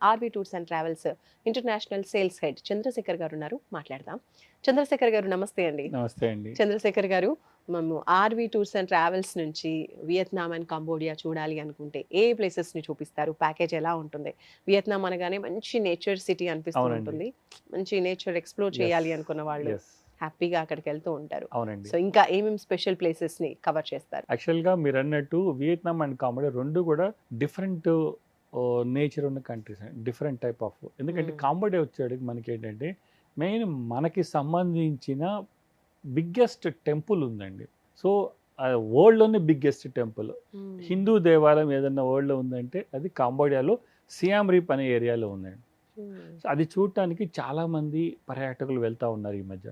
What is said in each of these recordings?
RB tours and travels international sales head Chandrashekhar గారు ఉన్నారు, మాట్లాడదాం. చంద్రశేఖర్ గారు నమస్తే అండి. నమస్తే అండి. చంద్రశేఖర్ గారు, మేము ఆర్బీ టూర్స్ అండ్ ట్రావెల్స్ నుంచి వియత్నాం అండ్ కంబోడియా చూడాలి అనుకుంటే ఏ ప్లేసెస్ ని చూపిస్తారు? ప్యాకేజ్ ఎలా ఉంటుంది? వియత్నాం అనగానే మంచి నేచర్ సిటీ అనిపిస్తూ అవునండి. ఉంటుంది. మంచి నేచర్ ఎక్స్ప్లోర్ యెస్. చేయాలి అనుకున్న వాళ్ళు యెస్. హ్యాపీగా అక్కడికి వెళ్తూ ఉంటారు. అవునండి. సో ఇంకా ఏమేమి స్పెషల్ ప్లేసెస్ ని కవర్ చేస్తారు? యాక్చువల్‌గా మీరన్నట్టు వియత్నాం అండ్ కాంబోడియా 2 కూడా డిఫరెంట్ నేచర్ ఉన్న కంట్రీస్ అండి. డిఫరెంట్ టైప్ ఆఫ్ ఎందుకంటే మ్మ్. కాంబోడియా వచ్చేటికి మనకేంటంటే మెయిన్ మనకి సంబంధించిన బిగ్గెస్ట్ టెంపుల్ ఉందండి. సో, వరల్డ్‌లోనే బిగ్గెస్ట్ టెంపుల్. మ్మ్. హిందూ దేవాలయం ఏదన్నా వరల్డ్‌లో ఉందంటే అది కాంబోడియాలో సియామ్ రీప్ అనే ఏరియాలో ఉందండి. మ్మ్. సో, అది చూడటానికి చాలామంది పర్యాటకులు వెళ్తా ఉన్నారు ఈ మధ్య.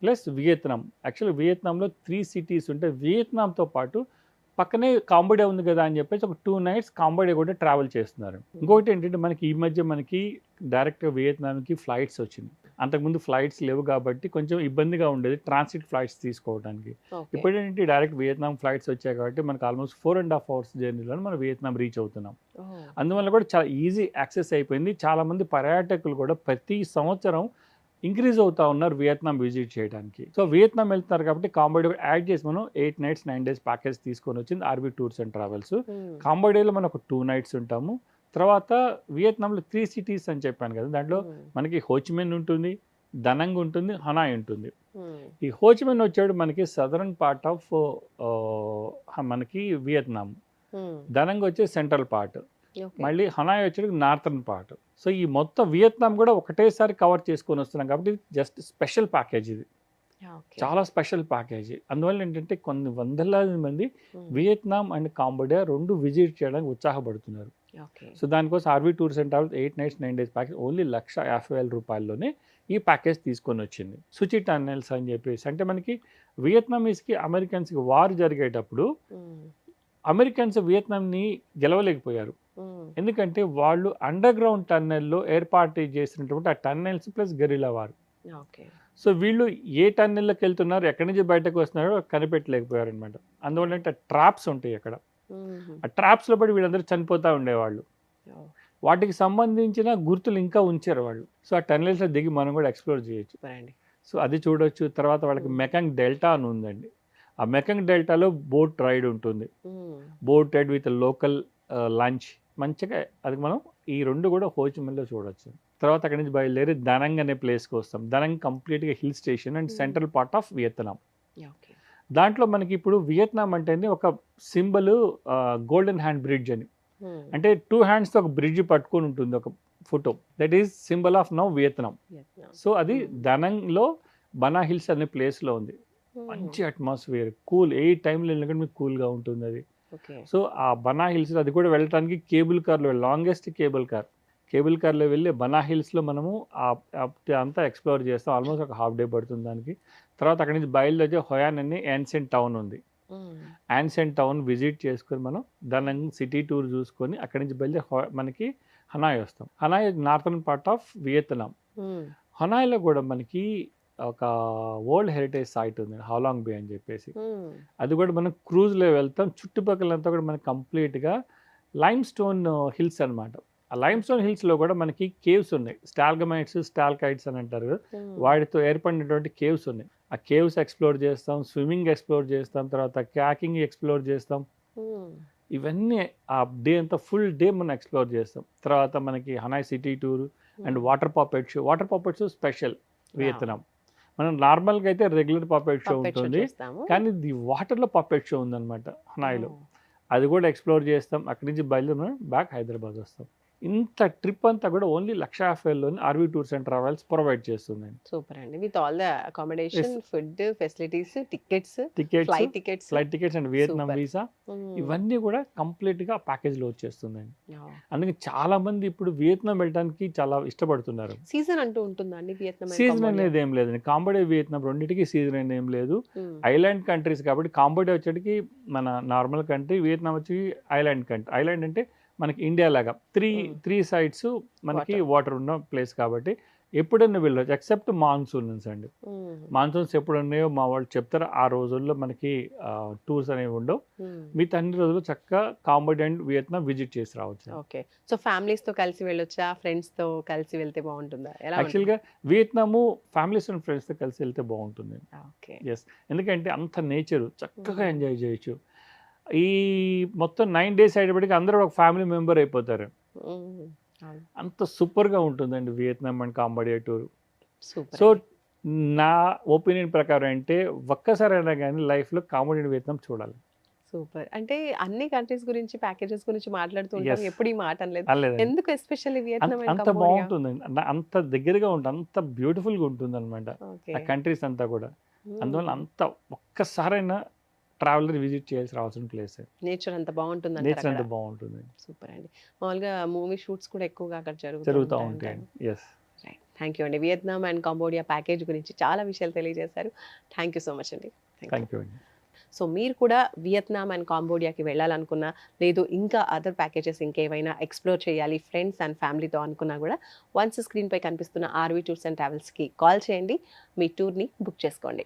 Plus Vietnam. యాక్చువల్‌గా వియత్నాంలో 3 సిటీస్ ఉంటాయి. వియత్నాంతో పాటు పక్కనే కాంబోడియా ఉంది కదా అని చెప్పేసి ఒక 2 నైట్స్ కాంబోడియా కూడా ట్రావెల్ చేస్తున్నారు. ఇంకొకటి ఏంటంటే మనకి ఈ మధ్య మనకి డైరెక్ట్‌గా వియత్నాంకి ఫ్లైట్స్ వచ్చినాయి. అంతకుముందు ఫ్లైట్స్ లేవు కాబట్టి కొంచెం ఇబ్బందిగా ఉండేది ట్రాన్సిట్ ఫ్లైట్స్ తీసుకోవడానికి. ఓకే. ఇప్పుడేంటి డైరెక్ట్ వియత్నాం ఫ్లైట్స్ వచ్చాయి కాబట్టి మనకు ఆల్మోస్ట్ 4½ అవర్స్ జర్నీలోనే మనం వియత్నాం రీచ్ అవుతున్నాం. ఓ. అందువల్ల కూడా చాలా ఈజీ యాక్సెస్ అయిపోయింది. చాలామంది పర్యాటకులు కూడా ప్రతి సంవత్సరం ఇంక్రీజ్ అవుతా ఉన్నారు వియత్నాం విజిట్ చేయడానికి. సో, వియత్నాం వెళ్తున్నారు కాబట్టి కాంబోడియా యాడ్ చేసి మనం 8 నైట్స్ 9 డేస్ ప్యాకేజ్ తీసుకొని వచ్చింది ఆర్బీ టూర్స్ అండ్ ట్రావెల్స్. మ్మ్. కాంబోడియాలో మనం ఒక 2 నైట్స్ ఉంటాము. తర్వాత వియత్నాంలో 3 సిటీస్ అని చెప్పాను కదా! దాంట్లో మ్మ్. మనకి హోచిమిన్ ఉంటుంది, దనంగ్ ఉంటుంది, హనాయ్ ఉంటుంది. మ్మ్. ఈ హోచిమిన్ వచ్చాడు మనకి సదరన్ పార్ట్ ఆఫ్ మనకి వియత్నాం. మ్మ్. దనంగ్ వచ్చి సెంట్రల్ పార్ట్. ఓకే. మళ్ళీ హనాయ్ వచ్చేటికి నార్థర్న్ పార్ట్. సో, ఈ మొత్తం వియత్నాం కూడా ఒకటేసారి కవర్ చేసుకొని వస్తున్నాం కాబట్టి జస్ట్ స్పెషల్ ప్యాకేజ్ ఇది. ఓకే. చాలా స్పెషల్ ప్యాకేజ్. అందువల్ల ఏంటంటే కొన్ని వందలాది మంది మ్మ్. వియత్నాం అండ్ కాంబోడియా 2 విజిట్ చేయడానికి ఉత్సాహపడుతున్నారు. ఓకే. సో, దానికోసం RV tours and travels 8 nights 9 days package only ₹1,50,000 ఈ ప్యాకేజ్ తీసుకొని వచ్చింది. సుచి టన్నెల్స్ అని చెప్పేసి అంటే మనకి వియత్నామీస్‌కి అమెరికన్స్‌కి వార్ జరిగేటప్పుడు మ్మ్. అమెరికన్స్ వియత్నాంని గెలవలేకపోయారు. మ్మ్. ఎందుకంటే వాళ్ళు అండర్ గ్రౌండ్ టన్నెల్‌లో ఏర్పాటు చేసినటువంటి ఆ tunnels plus guerrilla war. Okay. So, వీళ్ళు ఏ టన్నెల్‌లోకి వెళ్తున్నారు, ఎక్కడి నుంచి బయటకు వస్తున్నారో కనిపెట్టలేకపోయారనమాట. అందువల్ల అంటే ట్రాప్స్ ఉంటాయి అక్కడ. మ్మ్. ఆ ట్రాప్స్‌లో పడి వీళ్ళందరూ చనిపోతా ఉండేవాళ్ళు. ఓ. వాటికి సంబంధించిన గుర్తులు ఇంకా ఉంచారు వాళ్ళు. సో, ఆ టన్నెల్స్‌లో దిగి మనం కూడా ఎక్స్‌ప్లోర్ చేయొచ్చు. సూపర్ అండి. సో, అది చూడొచ్చు. తర్వాత వాళ్ళకి మెకంగ్ డెల్టా అని ఉందండి. ఆ మెకంగ్ డెల్టాలో బోట్ రైడ్ ఉంటుంది. మ్మ్. Boat ride with local lunch మంచిగా అది మనం ఈ 2 కూడా హోచిమిన్‌లో చూడొచ్చు. తర్వాత అక్కడి నుంచి బయలుదేరి దనంగ్ అనే ప్లేస్‌కి వస్తాం. దనంగ్ కంప్లీట్‌గా hill station and central part of Vietnam. Okay. దాంట్లో మనకి ఇప్పుడు వియత్నాం అంటేనే ఒక సింబల్ గోల్డెన్ హ్యాండ్ బ్రిడ్జ్ అని. మ్మ్. అంటే 2 హ్యాండ్స్‌తో ఒక బ్రిడ్జ్ పట్టుకొని ఉంటుంది ఒక photo. That is symbol of now Vietnam. Vietnam. So, అది దనంగ్‌లో బనా హిల్స్ అనే ప్లేస్‌లో ఉంది. మ్మ్. మంచి అట్మాస్ఫియర్ కూల్ ఏ టైంలో వెళ్ళినా కూడా మీకు కూల్‌గా ఉంటుంది అది. ఓకే. సో, ఆ బనా హిల్స్ అది కూడా వెళ్ళటానికి కేబుల్ కార్‌లో లాంగెస్ట్ కేబుల్ కార్. కేబుల్ కార్‌లో వెళ్ళి బనా హిల్స్‌లో మనము అంతా ఎక్స్‌ప్లోర్ చేస్తాం. ఆల్మోస్ట్ ఒక హాఫ్ డే పడుతుంది దానికి. తర్వాత అక్కడి నుంచి బయలుదేరి హొయాన్ అని యాన్సెంట్ టౌన్ ఉంది. మ్మ్. యాన్సెంట్ టౌన్ విజిట్ చేసుకొని మనం దనంగ్ సిటీ టూర్ చూసుకొని అక్కడి నుంచి బయలుదేరి మనకి హనాయ్ వస్తాం. Hanoi northern part of Vietnam. మ్మ్. హనాయ్‌లో కూడా మనకి ఒక వరల్డ్ హెరిటేజ్ సైట్ ఉంది హాలాంగ్ బే అని చెప్పేసి. మ్మ్. అది కూడా మనం క్రూజ్‌లో వెళ్తాం. చుట్టుపక్కలంతా కూడా మనకి కంప్లీట్‌గా లైమ్ స్టోన్ హిల్స్ అనమాట. ఆ లైమ్ స్టోన్ హిల్స్‌లో కూడా మనకి కేవ్స్ ఉన్నాయి. స్టాల్గమైట్స్, స్టాల్కైట్స్ అని అంటారు కదా! మ్మ్. వాటితో ఏర్పడినటువంటి కేవ్స్ ఉన్నాయి. ఆ కేవ్స్ ఎక్స్‌ప్లోర్ చేస్తాం. స్విమ్మింగ్ ఎక్స్‌ప్లోర్ చేస్తాం. తర్వాత క్యాకింగ్ ఎక్స్‌ప్లోర్ చేస్తాం. మ్మ్. ఇవన్నీ ఆ డే అంతా ఫుల్ డే మనం ఎక్స్‌ప్లోర్ చేస్తాం. తర్వాత మనకి Hanoi city tour and water puppet show. Water puppet show special Vietnam. మనం నార్మల్‌గా అయితే regular puppet show puppet show ఉంటుంది. చూస్తాము. కానీ ఇది వాటర్‌లో పపెట్ షో ఉందన్నమాట హనాయ్‌లో. ఓ. అది కూడా ఎక్స్‌ప్లోర్ చేస్తాం. అక్కడి నుంచి బయలుదేరి మనం బ్యాక్ హైదరాబాద్ వస్తాం. ఇంత ట్రిప్ అంతా కూడా ఓన్లీ 1,50,000లోనే RV tours and travels provide చేస్తుందండి. సూపర్ అండి. With all the accommodation, food facilities, tickets, tickets, flight tickets. Flight tickets and Vietnam super. Visa ఇవన్నీ కూడా కంప్లీట్‌గా ప్యాకేజ్‌లో వచ్చేస్తుందండి. అందుకే చాలామంది ఇప్పుడు వియత్నాం వెళ్ళడానికి చాలా ఇష్టపడుతున్నారు. సీజన్ అంటూ ఉంటుందా అండి వియత్నాం అండ్ సీజన్ కంబోడియా? అనేది ఏం లేదండి. కాంబోడియా, వియత్నాం రెండిటికి సీజన్ అనేది ఏం లేదు. మ్మ్. ఐలాండ్ కంట్రీస్ కాబట్టి కాంబోడియా వచ్చేటికి మన నార్మల్ కంట్రీ, వియత్నాం వచ్చి ఐలాండ్ కంట్రీ. ఐలాండ్ అంటే మనకి ఇండియా లాగా 3 సైడ్స్ మనకి Water. వాటర్ ఉన్న ప్లేస్ కాబట్టి ఎప్పుడైనా వెళ్ళొచ్చు ఎక్సెప్ట్ మాన్సూన్స్ అండి. మాన్సూన్స్ ఎప్పుడు ఉన్నాయో మా వాళ్ళు చెప్తారు, ఆ రోజుల్లో మనకి టూర్స్ అనేవి ఉండవు. మిగతా అన్ని రోజులు చక్కగా కాంబోడియా అండ్ వియత్నాం విజిట్ చేసి రావచ్చు. ఓకే. సో ఫ్యామిలీస్‌తో కలిసి వెళ్ళొచ్చా? ఫ్రెండ్స్‌తో కలిసి వెళ్తే బావుంటుందా? ఎలా ఉంటుంది? యాక్చువల్‌గా వియత్నాము ఫ్యామిలీస్ అండ్ ఫ్రెండ్స్‌తో కలిసి వెళ్తే బాగుంటుంది. ఓకే. యెస్. ఎందుకంటే అంత నేచర్ చక్కగా హ్మ్. ఎంజాయ్ చేయొచ్చు. ఈ మొత్తం 9 డేస్ అయ్యేటప్పటికి అందరూ ఒక ఫ్యామిలీ మెంబర్ అయిపోతారు. హ్మ్. అవును. అంత సూపర్‌గా ఉంటుందండి Vietnam and Cambodia tour. Super so, అండి. నా ఒపీనియన్ ప్రకారం అంటే ఒక్కసారైనా గానీ లైఫ్‌లో కాంబోడియా అండ్ వియత్నాం చూడాలి. సూపర్. అంటే అన్ని కంట్రీస్ గురించి, ప్యాకేజెస్ గురించి మాట్లాడుతూ ఉంటాం. యెస్. ఎప్పుడు ఈ మాట అనలేదు. లేదండి. ఎందుకు ఎస్పెషల్లీ వియత్నాం అండ్ అంత కంబోడియా? బావుంటుందండి. అంత దగ్గరగా ఉంటుంది. అంత బ్యూటిఫుల్‌గా ఉంటుందనమాట. ఓకే. ఆ కంట్రీస్ అంతా కూడా. అందువల్ల హ్మ్. అంత ఒక్కసారైనా ట్రావెలర్ విజిట్ చేయాల్సి రావాల్సిన ప్లేసే. నేచర్ అంత బావుంటుందంటారు నేచర్ అక్కడ. అంతా బావుంటుంది. సూపర్ అండి. మామూలుగా మూవీ షూట్స్ కూడా ఎక్కువగా అక్కడ జరుగుతూ జరుగుతా ఉంటాయంటారు. ఉంటాయండి. యెస్. రైట్. థాంక్ యూ అండి. వియత్నాం అండ్ కంబోడియా ప్యాకేజ్ గురించి చాలా విషయాలు తెలియజేశారు. థాంక్ యూ సో మచ్ అండి. Thank you. థాంక్ యూ అండి. సో మీరు కూడా వియత్నాం అండ్ కాంబోడియాకి వెళ్ళాలనుకున్నా, లేదు ఇంకా అదర్ ప్యాకేజెస్ ఇంకేవైనా ఎక్స్‌ప్లోర్ చేయాలి ఫ్రెండ్స్ అండ్ ఫ్యామిలీతో అనుకున్నా గూడా వన్స్ స్క్రీన్‌పై కనిపిస్తున్న ఆర్‌వీ టూర్స్ అండ్ ట్రావెల్స్‌కి కాల్ చేయండి. మీ టూర్‌ని బుక్ చేసుకోండి.